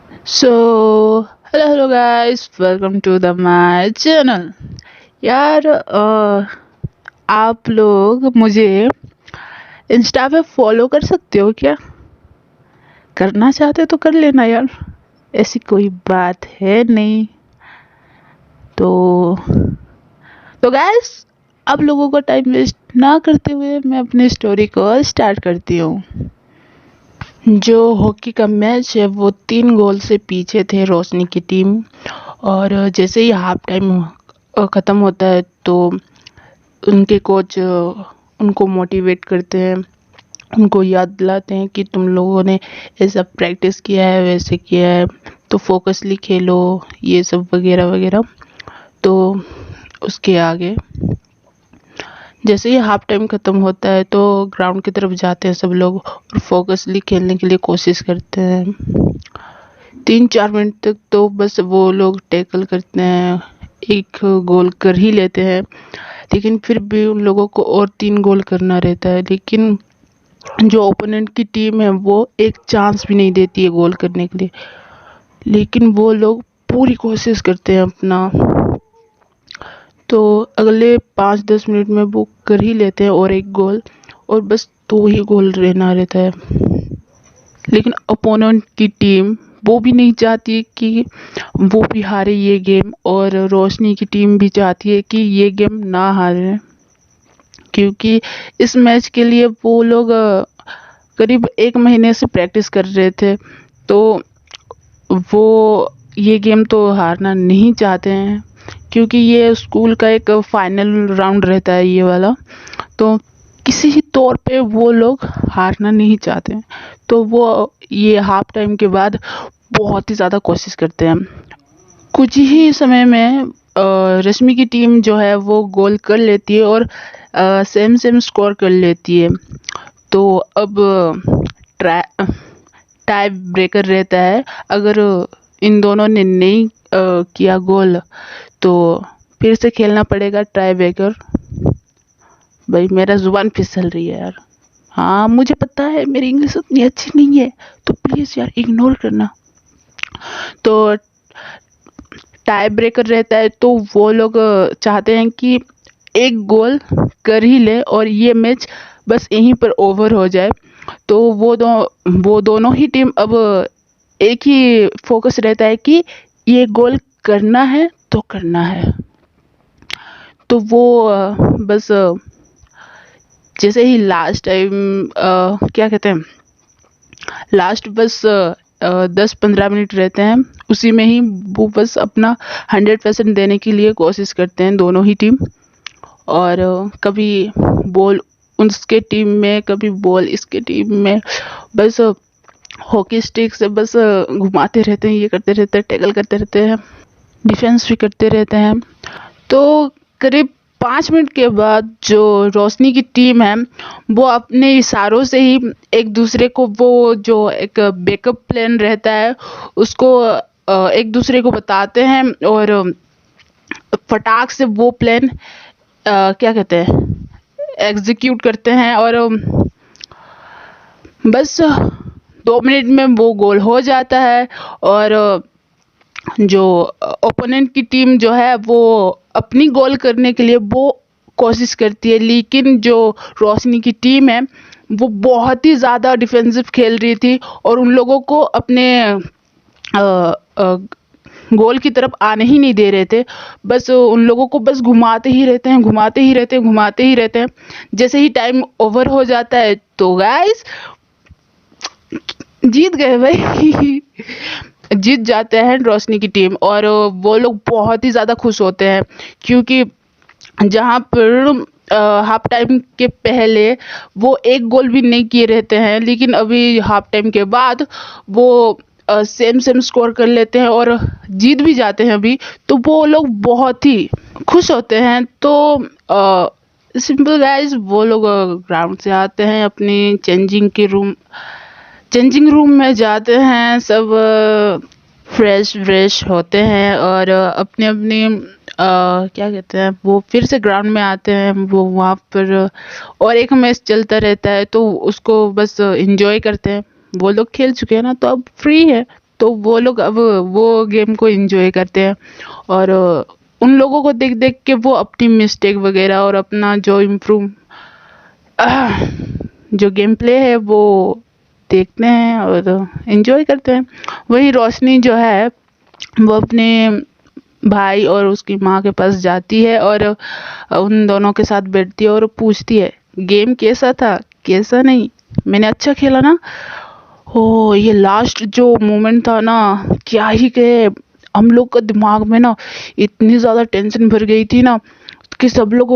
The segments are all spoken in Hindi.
So hello hello guys, welcome to the my channel. यार आप लोग मुझे इंस्टा पे फॉलो कर सकते हो क्या? करना चाहते तो कर लेना यार, ऐसी कोई बात है नहीं। तो गाइस, आप लोगों का टाइम वेस्ट ना करते हुए मैं अपनी स्टोरी को स्टार्ट करती हूँ। जो हॉकी का मैच है वो 3 गोल से पीछे थे रोशनी की टीम। और जैसे ही हाफ टाइम ख़त्म होता है तो उनके कोच उनको मोटिवेट करते हैं, उनको याद दिलाते हैं कि तुम लोगों ने ऐसा प्रैक्टिस किया है, वैसे किया है, तो फोकसली खेलो, ये सब वगैरह वगैरह। तो उसके आगे जैसे ही हाफ टाइम ख़त्म होता है तो ग्राउंड की तरफ जाते हैं सब लोग और फोकसली खेलने के लिए कोशिश करते हैं। 3-4 मिनट तक तो बस वो लोग टैकल करते हैं, एक गोल कर ही लेते हैं। लेकिन फिर भी उन लोगों को और 3 गोल करना रहता है। लेकिन जो ओपोनेंट की टीम है वो एक चांस भी नहीं देती है गोल करने के लिए। लेकिन वो लोग पूरी कोशिश करते हैं अपना। तो अगले 5-10 मिनट में वो कर ही लेते हैं और एक गोल, और बस 2 ही गोल रहना रहता है। लेकिन अपोनेंट की टीम वो भी नहीं चाहती कि वो भी हारे ये गेम, और रोशनी की टीम भी चाहती है कि ये गेम ना हारे, क्योंकि इस मैच के लिए वो लोग करीब 1 महीने से प्रैक्टिस कर रहे थे। तो वो ये गेम तो हारना नहीं चाहते हैं, क्योंकि ये स्कूल का एक फाइनल राउंड रहता है ये वाला। तो किसी ही तौर पे वो लोग हारना नहीं चाहते हैं। तो वो ये हाफ टाइम के बाद बहुत ही ज़्यादा कोशिश करते हैं। कुछ ही समय में रश्मि की टीम जो है वो गोल कर लेती है और सेम सेम स्कोर कर लेती है। तो अब टाई ब्रेकर रहता है। अगर इन दोनों ने नहीं किया गोल तो फिर से खेलना पड़ेगा टाई ब्रेकर। भाई मेरा ज़ुबान फिसल रही है यार। हाँ मुझे पता है मेरी इंग्लिश उतनी अच्छी नहीं है, तो प्लीज़ यार इग्नोर करना। तो टाई ब्रेकर रहता है तो वो लोग चाहते हैं कि एक गोल कर ही ले और ये मैच बस यहीं पर ओवर हो जाए। तो वो दोनों ही टीम अब एक ही फोकस रहता है कि ये गोल करना है तो करना है। तो वो बस जैसे ही लास्ट टाइम क्या कहते हैं, लास्ट बस 10-15 मिनट रहते हैं, उसी में ही वो बस अपना 100% देने के लिए कोशिश करते हैं दोनों ही टीम। और कभी बॉल उसके टीम में, कभी बॉल इसके टीम में, बस हॉकी स्टिक से बस घुमाते रहते हैं, ये करते रहते हैं, टैकल करते रहते हैं, डिफेंस भी करते रहते हैं। तो करीब 5 मिनट के बाद जो रोशनी की टीम है वो अपने इशारों से ही एक दूसरे को, वो जो एक बैकअप प्लान रहता है उसको एक दूसरे को बताते हैं, और फटाक से वो प्लान क्या कहते हैं, एग्जीक्यूट करते हैं। और बस 2 मिनट में वो गोल हो जाता है। और जो ओपोनेंट की टीम जो है वो अपनी गोल करने के लिए वो कोशिश करती है, लेकिन जो रोशनी की टीम है वो बहुत ही ज़्यादा डिफेंसिव खेल रही थी और उन लोगों को अपने अ, अ, गोल की तरफ आने ही नहीं दे रहे थे। बस उन लोगों को बस घुमाते ही रहते हैं, घुमाते ही रहते हैं, घुमाते ही रहते हैं। जैसे ही टाइम ओवर हो जाता है तो गाइस जीत गए भाई। जीत जाते हैं रोशनी की टीम, और वो लोग बहुत ही ज़्यादा खुश होते हैं, क्योंकि जहाँ पर हाफ टाइम के पहले वो एक गोल भी नहीं किए रहते हैं, लेकिन अभी हाफ टाइम के बाद वो सेम सेम स्कोर कर लेते हैं और जीत भी जाते हैं अभी। तो वो लोग बहुत ही खुश होते हैं। तो सिंपल गाइस, वो लोग ग्राउंड से आते हैं, अपनी चेंजिंग रूम में जाते हैं, सब फ्रेश व्रेश होते हैं और अपने अपने क्या कहते हैं, वो फिर से ग्राउंड में आते हैं। वो वहाँ पर और एक मैच चलता रहता है तो उसको बस एंजॉय करते हैं। वो लोग खेल चुके हैं ना, तो अब फ्री है, तो वो लोग अब वो गेम को एंजॉय करते हैं, और उन लोगों को देख देख के वो अपनी मिस्टेक वगैरह और अपना जो इम्प्रूव जो गेम प्ले है वो देखते हैं और एंजॉय करते हैं। वही रोशनी जो है वो अपने भाई और उसकी माँ के पास जाती है और उन दोनों के साथ बैठती है और पूछती है गेम कैसा था, कैसा नहीं, मैंने अच्छा खेला ना। हो, ये लास्ट जो मोमेंट था ना, क्या ही कहे, हम लोग का दिमाग में ना इतनी ज़्यादा टेंशन भर गई थी ना कि सब लोग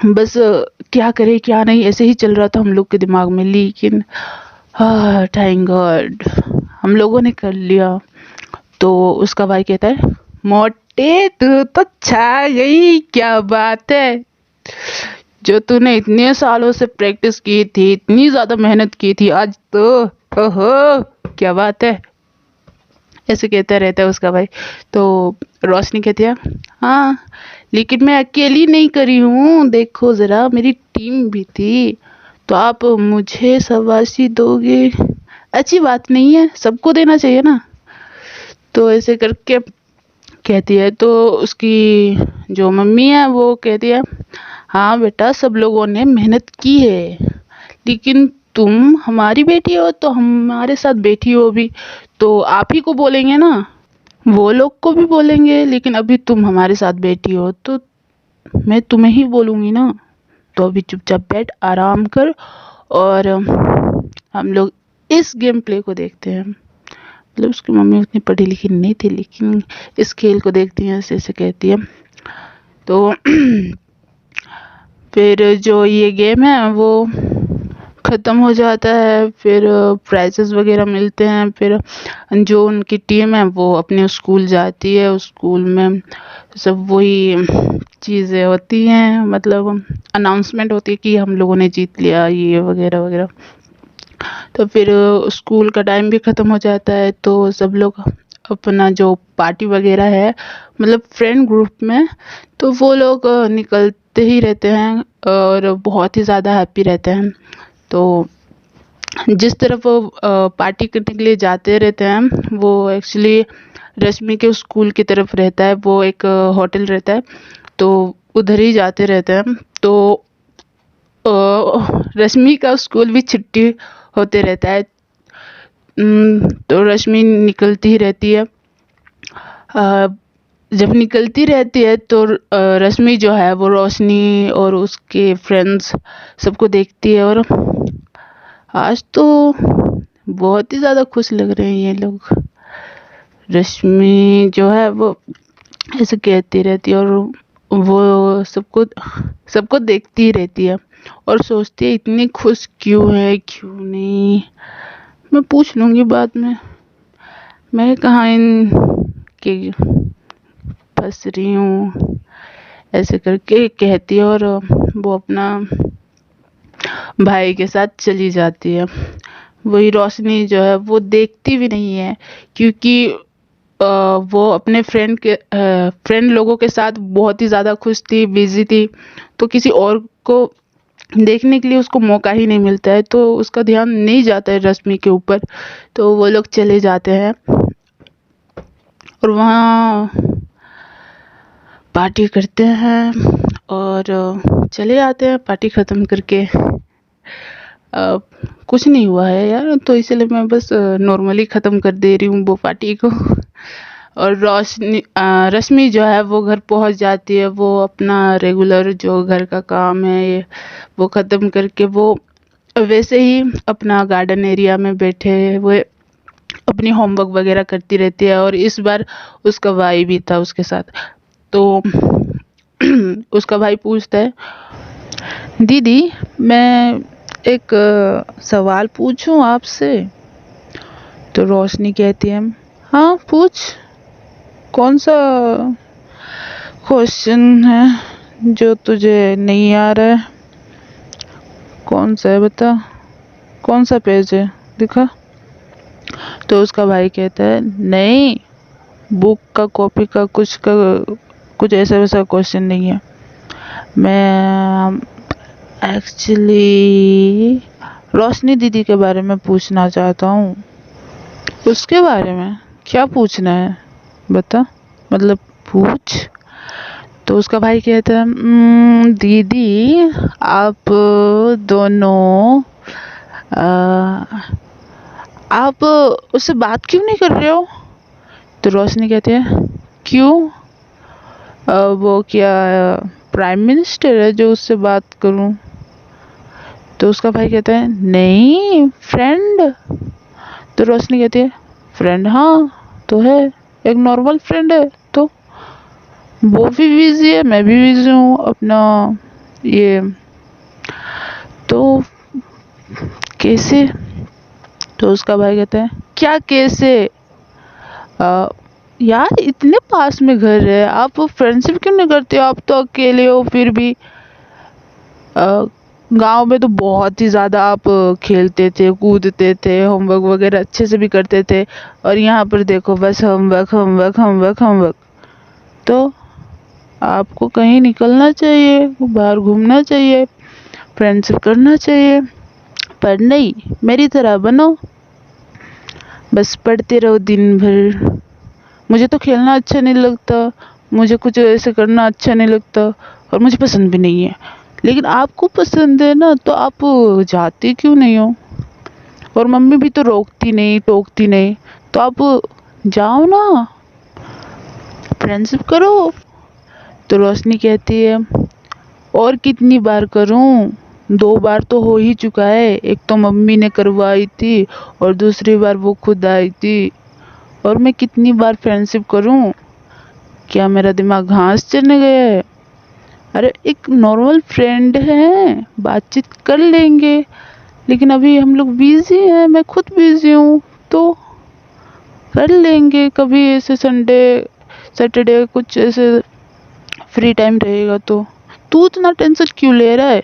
बस क्या करे क्या नहीं ऐसे ही चल रहा था हम लोग के दिमाग में। लेकिन हाँ, थैंक गॉड हम लोगों ने कर लिया। तो उसका भाई कहता है मोटे तू तो छा गई, क्या बात है, जो तूने इतने सालों से प्रैक्टिस की थी, इतनी ज्यादा मेहनत की थी, आज तो ओहो क्या बात है, ऐसे कहता रहता है उसका भाई। तो रोशनी कहती है हाँ, लेकिन मैं अकेली नहीं करी हूँ, देखो जरा मेरी टीम भी थी, तो आप मुझे शाबाशी दोगे, अच्छी बात नहीं है, सबको देना चाहिए ना। तो ऐसे करके कहती है, तो उसकी जो मम्मी है वो कहती है हाँ बेटा, सब लोगों ने मेहनत की है, लेकिन तुम हमारी बेटी हो तो हमारे साथ बैठी हो भी, तो आप ही को बोलेंगे ना, वो लोग को भी बोलेंगे, लेकिन अभी तुम हमारे साथ बैठी हो तो मैं तुम्हें ही बोलूँगी ना। तो अभी चुपचाप बैठ, आराम कर, और हम लोग इस गेम प्ले को देखते हैं। मतलब उसकी मम्मी उतनी पढ़ी लिखी नहीं थी, लेकिन इस खेल को देखती हैं, ऐसे ऐसे कहती है। तो फिर जो ये गेम है वो ख़त्म हो जाता है, फिर प्राइजेस वगैरह मिलते हैं, फिर जो उनकी टीम है वो अपने स्कूल जाती है, उस स्कूल में सब वही चीज़ें होती हैं, मतलब अनाउंसमेंट होती है कि हम लोगों ने जीत लिया ये वगैरह वगैरह। तो फिर स्कूल का टाइम भी ख़त्म हो जाता है, तो सब लोग अपना जो पार्टी वगैरह है, मतलब फ्रेंड ग्रुप में, तो वो लोग निकलते ही रहते हैं और बहुत ही ज़्यादा हैप्पी रहते हैं। तो जिस तरफ वो पार्टी करने के लिए जाते रहते हैं, वो एक्चुअली रश्मि के स्कूल की तरफ रहता है, वो एक होटल रहता है, तो उधर ही जाते रहते हैं। तो रश्मि का स्कूल भी छुट्टी होते रहता है। तो रश्मि निकलती ही रहती है। अ, जब निकलती रहती है तो रश्मि जो है वो रोशनी और उसके फ्रेंड्स सबको देखती है, और आज तो बहुत ही ज़्यादा खुश लग रहे हैं ये लोग। रश्मि जो है वो ऐसे कहती रहती है, और वो सबको सबको देखती ही रहती है और सोचती है इतनी खुश क्यों है, क्यों नहीं, मैं पूछ लूँगी बाद में, मैं कहाँ इन के फंस रही हूँ, ऐसे करके कहती है, और वो अपना भाई के साथ चली जाती है। वही रोशनी जो है वो देखती भी नहीं है, क्योंकि वो अपने फ्रेंड लोगों के साथ बहुत ही ज़्यादा खुश थी, बिजी थी, तो किसी और को देखने के लिए उसको मौका ही नहीं मिलता है, तो उसका ध्यान नहीं जाता है रश्मि के ऊपर। तो वो लोग चले जाते हैं और वहाँ पार्टी करते हैं और चले आते हैं पार्टी ख़त्म करके। कुछ नहीं हुआ है यार, तो इसलिए मैं बस नॉर्मली ख़त्म कर दे रही हूँ वो पार्टी को। और रश्मि जो है वो घर पहुँच जाती है, वो अपना रेगुलर जो घर का काम है ये वो ख़त्म करके वो वैसे ही अपना गार्डन एरिया में बैठे हुए अपनी होमवर्क वगैरह करती रहती है, और इस बार उसका भाई भी था उसके साथ। तो उसका भाई पूछता है दीदी, मैं एक सवाल पूछूं आपसे। तो रोशनी कहती है हाँ पूछ, कौन सा क्वेश्चन है जो तुझे नहीं आ रहा है, कौन सा है बता, कौन सा पेज है दिखा। तो उसका भाई कहता है नहीं, बुक का कॉपी का कुछ ऐसा वैसा क्वेश्चन नहीं है, मैं एक्चुअली रोशनी दीदी के बारे में पूछना चाहता हूँ। उसके बारे में क्या पूछना है बता, मतलब पूछ। तो उसका भाई कहता है दीदी आप दोनों आप उससे बात क्यों नहीं कर रहे हो? तो रोशनी कहती है क्यों, वो क्या प्राइम मिनिस्टर है जो उससे बात करूं? तो उसका भाई कहता है नहीं फ्रेंड। तो रोशनी कहती है फ्रेंड हाँ तो है, एक नॉर्मल फ्रेंड है, तो वो भी बिजी है मैं भी बिजी हूँ अपना ये, तो कैसे? तो उसका भाई कहता है क्या कैसे, यार इतने पास में घर है, आप फ्रेंडशिप क्यों नहीं करते हो? आप तो अकेले हो फिर भी। गांव में तो बहुत ही ज़्यादा आप खेलते थे कूदते थे, होमवर्क वगैरह अच्छे से भी करते थे, और यहाँ पर देखो बस होमवर्क होमवर्क होमवर्क होमवर्क। तो आपको कहीं निकलना चाहिए, बाहर घूमना चाहिए, फ्रेंडशिप करना चाहिए, पर नहीं मेरी तरह बनो, बस पढ़ते रहो दिन भर। मुझे तो खेलना अच्छा नहीं लगता, मुझे कुछ ऐसे करना अच्छा नहीं लगता, और मुझे पसंद भी नहीं है। लेकिन आपको पसंद है ना, तो आप जाते क्यों नहीं हो? और मम्मी भी तो रोकती नहीं टोकती नहीं, तो आप जाओ ना, फ्रेंडशिप करो। तो रोशनी कहती है और कितनी बार करूं, 2 बार तो हो ही चुका है, एक तो मम्मी ने करवाई थी और दूसरी बार वो खुद आई थी, और मैं कितनी बार फ्रेंडशिप करूं? क्या मेरा दिमाग घास चढ़ने गया है? अरे एक नॉर्मल फ्रेंड है, बातचीत कर लेंगे, लेकिन अभी हम लोग बिजी हैं, मैं खुद बिजी हूँ, तो कर लेंगे कभी ऐसे संडे सैटरडे कुछ ऐसे फ्री टाइम रहेगा तो। तू इतना टेंशन क्यों ले रहा है?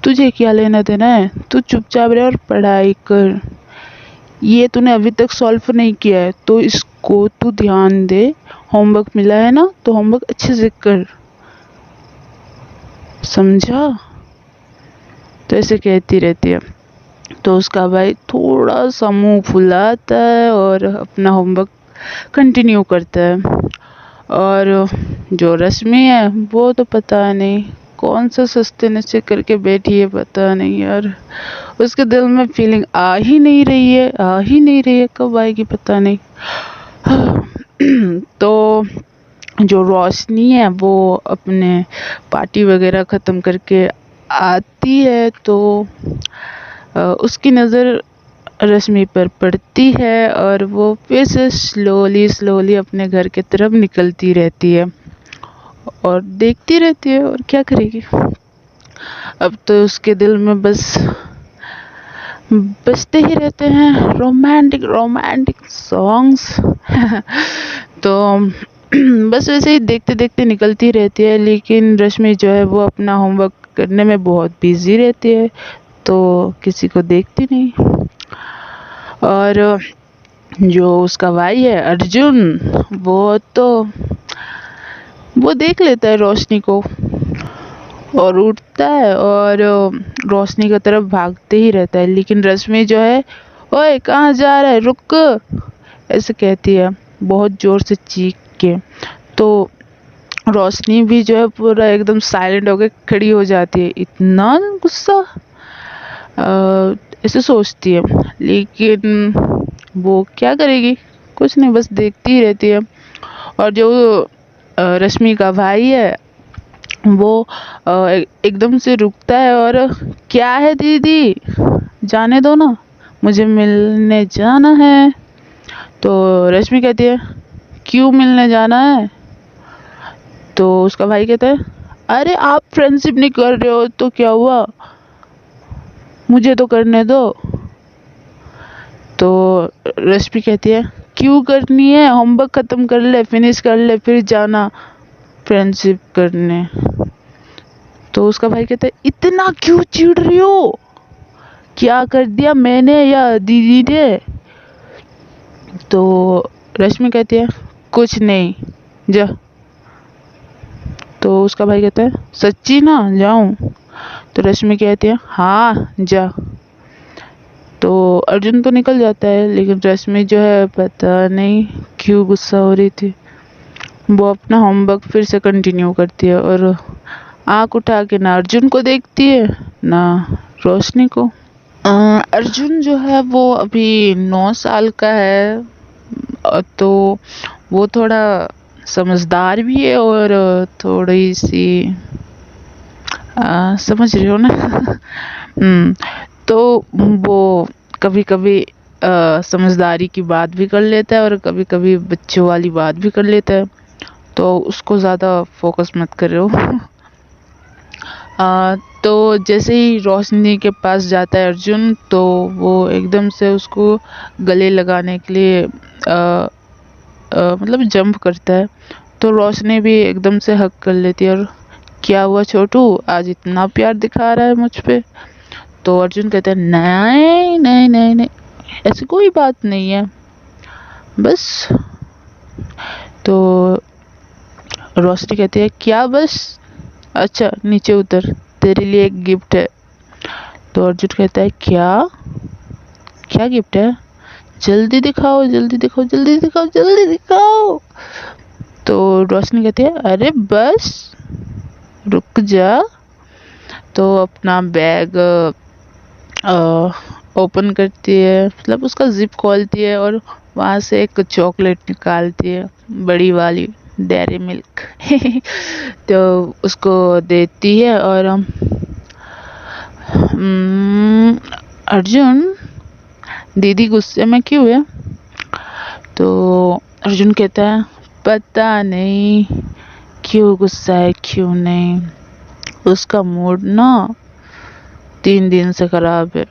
तुझे क्या लेना देना है? तू चुपचाप रहे और पढ़ाई कर। ये तूने अभी तक सॉल्व नहीं किया है तो इसको तू ध्यान दे, होमवर्क मिला है ना तो होमवर्क अच्छे से कर, समझा? तो ऐसे कहती रहती है। तो उसका भाई थोड़ा सा मुंह फुलाता है और अपना होमवर्क कंटिन्यू करता है। और जो रश्मि है वो तो पता नहीं कौन सा सस्ते नशे करके बैठी है, पता नहीं यार, उसके दिल में फीलिंग आ ही नहीं रही है, आ ही नहीं रही है, कब आएगी पता नहीं। तो जो रोशनी है वो अपने पार्टी वगैरह ख़त्म करके आती है, तो उसकी नज़र रश्मि पर पड़ती है और वो फिर से स्लोली स्लोली अपने घर की तरफ निकलती रहती है और देखती रहती है, और क्या करेगी। अब तो उसके दिल में बस बजते ही रहते हैं रोमांटिक रोमांटिक सॉन्ग्स। तो बस वैसे ही देखते देखते निकलती रहती है, लेकिन रश्मि जो है वो अपना होमवर्क करने में बहुत बिजी रहती है, तो किसी को देखती नहीं। और जो उसका भाई है अर्जुन, वो देख लेता है रोशनी को और उठता है और रोशनी की तरफ भागते ही रहता है, लेकिन रश्मि जो है ओए कहाँ जा रहा है रुक, ऐसे कहती है बहुत ज़ोर से चीख के। तो रोशनी भी जो है पूरा एकदम साइलेंट होकर खड़ी हो जाती है, इतना गुस्सा ऐसे सोचती है, लेकिन वो क्या करेगी, कुछ नहीं, बस देखती ही रहती है। और जो रश्मि का भाई है वो एकदम से रुकता है और क्या है दीदी, जाने दो ना, मुझे मिलने जाना है। तो रश्मि कहती है क्यों मिलने जाना है? तो उसका भाई कहता है अरे आप फ्रेंडशिप नहीं कर रहे हो तो क्या हुआ, मुझे तो करने दो। तो रश्मि कहती है क्यों करनी है, होमवर्क ख़त्म कर ले, फिनिश कर ले, फिर जाना फ्रेंडशिप करने। तो उसका भाई कहता है इतना क्यों चिढ़ रही हो, क्या कर दिया मैंने या दीदी ने? तो रश्मि कहती है कुछ नहीं, जा। तो उसका भाई कहता है सच्ची ना जाऊं? तो रश्मि कहती है हाँ जा। तो तो अर्जुन तो निकल जाता है, लेकिन रश्मि जो है पता नहीं क्यों गुस्सा हो रही थी। वो अपना होमवर्क फिर से कंटिन्यू करती है और आँख उठा के ना अर्जुन को देखती है ना रोशनी को। अर्जुन जो है वो अभी 9 साल का है, तो वो थोड़ा समझदार भी है और थोड़ी सी समझ रही हो ना। तो वो कभी कभी समझदारी की बात भी कर लेता है और कभी कभी बच्चों वाली बात भी कर लेता है, तो उसको ज़्यादा फोकस मत करो। तो जैसे ही रोशनी के पास जाता है अर्जुन, तो वो एकदम से उसको गले लगाने के लिए मतलब जंप करता है, तो रोशनी भी एकदम से हक कर लेती है। और क्या हुआ छोटू, आज इतना प्यार दिखा रहा है मुझ पे? तो अर्जुन कहता है नहीं नहीं नहीं नहीं, ऐसी कोई बात नहीं है बस। तो रोशनी कहती है क्या बस? अच्छा नीचे उतर, तेरे लिए एक गिफ्ट है। तो अर्जुन कहता है क्या? क्या गिफ्ट है? जल्दी दिखाओ जल्दी दिखाओ जल्दी दिखाओ जल्दी दिखाओ। तो रोशनी कहती है अरे बस रुक जा। तो अपना बैग ओपन करती है, मतलब उसका जिप खोलती है और वहाँ से एक चॉकलेट निकालती है, बड़ी वाली डेयरी मिल्क। तो उसको देती है और अर्जुन दीदी गुस्से में क्यों है? तो अर्जुन कहता है पता नहीं क्यों गुस्सा है क्यों नहीं, उसका मूड ना 3 दिन से खराब है।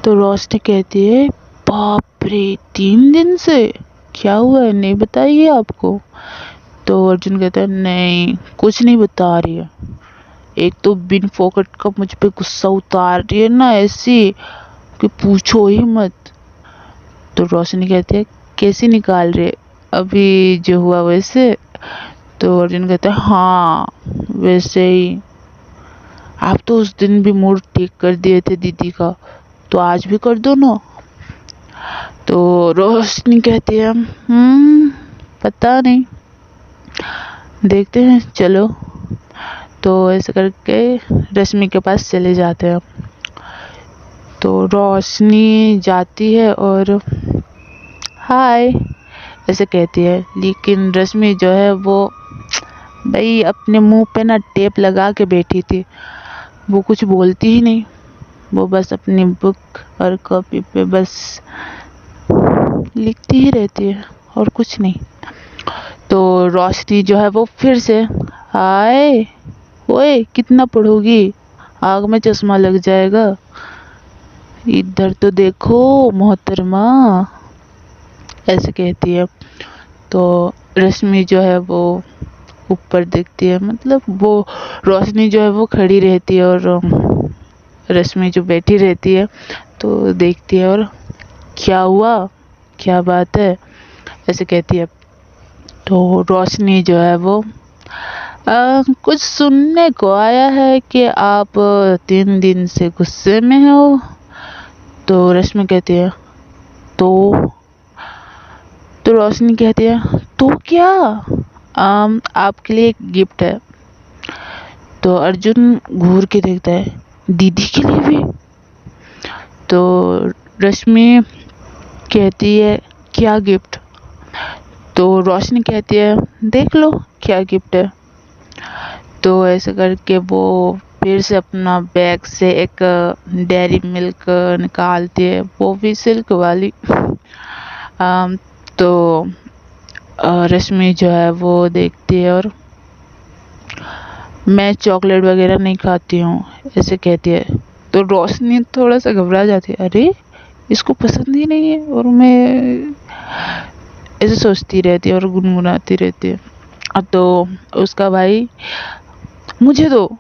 तो रोशनी कहती है बाप रे 3 दिन से? क्या हुआ है, नहीं बताइए आपको? तो अर्जुन कहता है नहीं कुछ नहीं बता रही है, एक तो बिन फोकट का मुझ पे गुस्सा उतार रही है ना ऐसी कि पूछो ही मत। तो रोशनी कहती है कैसी निकाल रहे, अभी जो हुआ वैसे? तो अर्जुन कहता है हाँ वैसे ही, आप तो उस दिन भी मूड ठीक कर दिए थे दीदी का, तो आज भी कर दो ना। तो रोशनी कहती है पता नहीं, देखते हैं चलो। तो ऐसे करके रश्मि के पास चले जाते हैं। तो रोशनी जाती है और हाय ऐसे कहती है, लेकिन रश्मि जो है वो भाई अपने मुंह पे ना टेप लगा के बैठी थी, वो कुछ बोलती ही नहीं, वो बस अपनी बुक और कॉपी पे बस लिखती ही रहती है और कुछ नहीं। तो रोशनी जो है वो फिर से हाय ओए कितना पढ़ोगी, आग में चश्मा लग जाएगा, इधर तो देखो मोहतरमा, ऐसे कहती है। तो रश्मि जो है वो ऊपर देखती है, मतलब वो रोशनी जो है वो खड़ी रहती है और रश्मि जो बैठी रहती है, तो देखती है और क्या हुआ क्या बात है ऐसे कहती है। तो रोशनी जो है वो कुछ सुनने को आया है कि आप 3 दिन से गुस्से में हो। तो रश्मि कहती है तो रोशनी कहती है तो क्या, आपके लिए एक गिफ्ट है। तो अर्जुन घूर के देखता है दीदी के लिए भी। तो रश्मि कहती है क्या गिफ्ट? तो रोशनी कहती है देख लो क्या गिफ्ट है। तो ऐसे करके वो फिर से अपना बैग से एक डेयरी मिल्क निकालती है, वो भी सिल्क वाली। तो रश्मि जो है वो देखती है और मैं चॉकलेट वगैरह नहीं खाती हूँ ऐसे कहती है। तो रोशनी थोड़ा सा घबरा जाती है, अरे इसको पसंद ही नहीं है, और मैं ऐसे सोचती रहती है और गुनगुनाती रहती है। तो उसका भाई मुझे दो,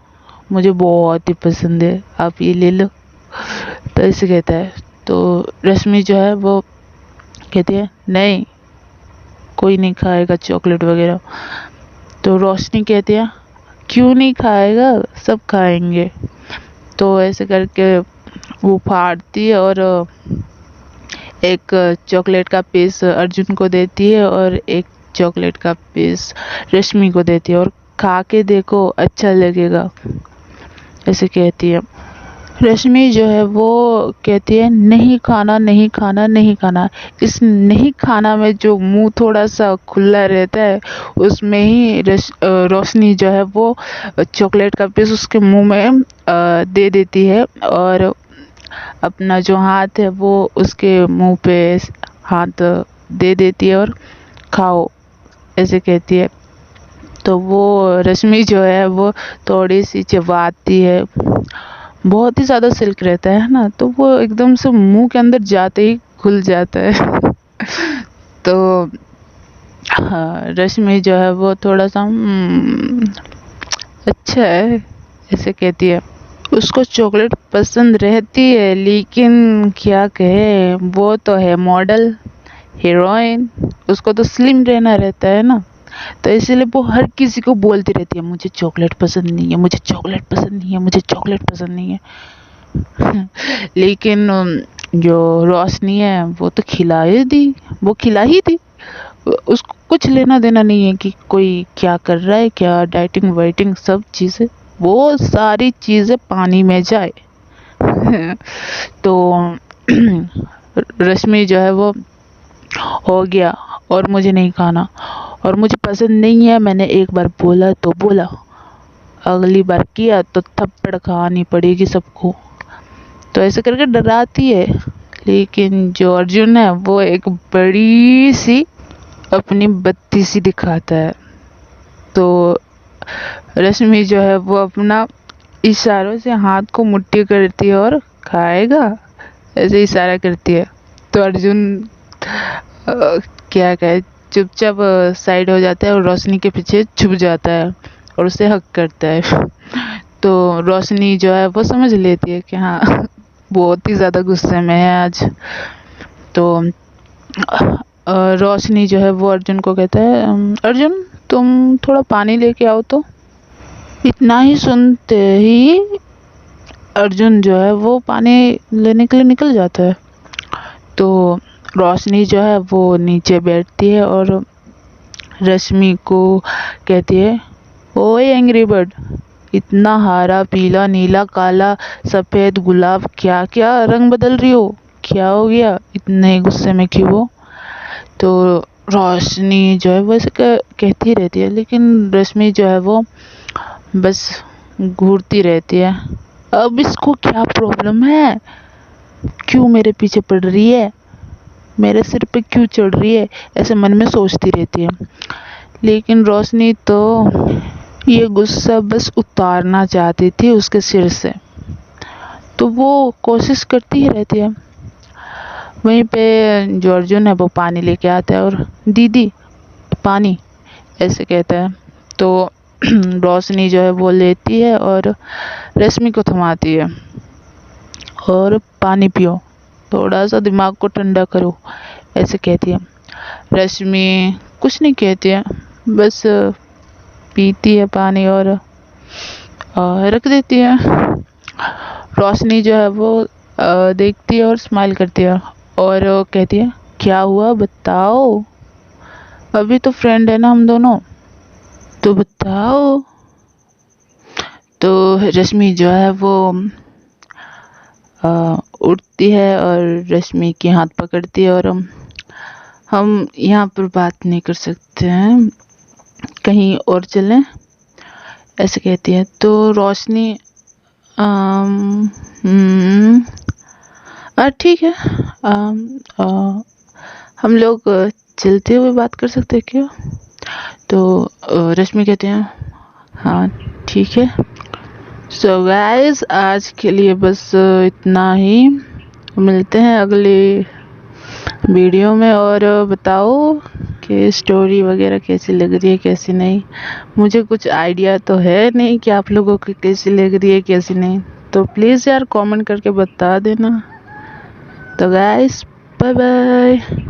मुझे बहुत ही पसंद है, आप ये ले लो, तो ऐसे कहता है। तो रश्मि जो है वो कहती है नहीं कोई नहीं खाएगा चॉकलेट वगैरह। तो रोशनी कहती है क्यों नहीं खाएगा, सब खाएंगे। तो ऐसे करके वो फाड़ती है और एक चॉकलेट का पीस अर्जुन को देती है और एक चॉकलेट का पीस रश्मि को देती है और खा के देखो अच्छा लगेगा, ऐसे कहती है। रश्मि जो है वो कहती है नहीं खाना नहीं खाना नहीं खाना। इस नहीं खाना में जो मुंह थोड़ा सा खुला रहता है उसमें ही रोशनी जो है वो चॉकलेट का पीस उसके मुंह में दे देती है और अपना जो हाथ है वो उसके मुंह पे हाथ दे देती है और खाओ, ऐसे कहती है। तो वो रश्मि जो है वो थोड़ी सी चबाती है, बहुत ही ज़्यादा सिल्क रहता है ना, तो वो एकदम से मुंह के अंदर जाते ही खुल जाता है। तो हाँ, रश्मि जो है वो थोड़ा सा अच्छा है, ऐसे कहती है। उसको चॉकलेट पसंद रहती है लेकिन क्या कहे, वो तो है मॉडल हीरोइन, उसको तो स्लिम रहना रहता है ना, तो इसीलिए वो हर किसी को बोलती रहती है मुझे चॉकलेट पसंद नहीं है, मुझे चॉकलेट पसंद नहीं है, मुझे चॉकलेट पसंद नहीं है। लेकिन जो रोशनी है वो तो खिला ही दी, वो खिला ही दी, उसको कुछ लेना देना नहीं है कि कोई क्या कर रहा है, क्या डाइटिंग वाइटिंग, सब चीज़ें, वो सारी चीज़ें पानी में जाए। तो रश्मि जो है वो हो गया और मुझे नहीं खाना और मुझे पसंद नहीं है, मैंने एक बार बोला तो बोला, अगली बार किया तो थप्पड़ खानी पड़ेगी सबको, तो ऐसे करके डराती है। लेकिन जो अर्जुन है वो एक बड़ी सी अपनी बत्ती सी दिखाता है। तो रश्मि जो है वो अपना इशारों से हाथ को मुट्ठी करती है और खाएगा, ऐसे इशारा करती है। तो अर्जुन क्या कहे, चुपचाप साइड हो जाता है और रोशनी के पीछे छुप जाता है और उसे हक करता है। तो रोशनी जो है वो समझ लेती है कि हाँ बहुत ही ज़्यादा गुस्से में है आज। तो रोशनी जो है वो अर्जुन को कहता है अर्जुन तुम थोड़ा पानी लेके आओ तो। इतना ही सुनते ही अर्जुन जो है वो पानी लेने के लिए निकल जाता है। तो रोशनी जो है वो नीचे बैठती है और रश्मि को कहती है ओए एंग्री बर्ड, इतना हरा पीला नीला काला सफ़ेद गुलाब क्या क्या रंग बदल रही हो, क्या हो गया, इतने गुस्से में क्यों हो। तो रोशनी जो है वो ऐसे कहती रहती है, लेकिन रश्मि जो है वो बस घूरती रहती है। अब इसको क्या प्रॉब्लम है, क्यों मेरे पीछे पड़ रही है, मेरे सिर पे क्यों चढ़ रही है, ऐसे मन में सोचती रहती है। लेकिन रोशनी तो ये गुस्सा बस उतारना चाहती थी उसके सिर से, तो वो कोशिश करती ही रहती है। वहीं पे जो अर्जुन है वो पानी लेके आता है और दीदी पानी, ऐसे कहता है। तो रोशनी जो है वो लेती है और रश्मि को थमाती है और पानी पियो, थोड़ा सा दिमाग को ठंडा करो, ऐसे कहती है। रश्मि कुछ नहीं कहती है, बस पीती है पानी और रख देती है। रोशनी जो है वो देखती है और स्माइल करती है और कहती है क्या हुआ बताओ, अभी तो फ्रेंड है ना हम दोनों, तो बताओ। तो रश्मि जो है वो उठती है और रश्मि के हाथ पकड़ती है और हम यहाँ पर बात नहीं कर सकते हैं, कहीं और चलें, ऐसे कहती है। तो रोशनी ठीक है, हम लोग चलते हुए बात कर सकते हैं क्या। तो रश्मि कहते हैं हाँ ठीक है। सो गाइस आज के लिए बस इतना ही, मिलते हैं अगले वीडियो में। और बताओ कि स्टोरी वगैरह कैसी लग रही है कैसी नहीं, मुझे कुछ आइडिया तो है नहीं कि आप लोगों को कैसी लग रही है कैसी नहीं, तो प्लीज़ यार कमेंट करके बता देना। तो गाइस बाय बाय।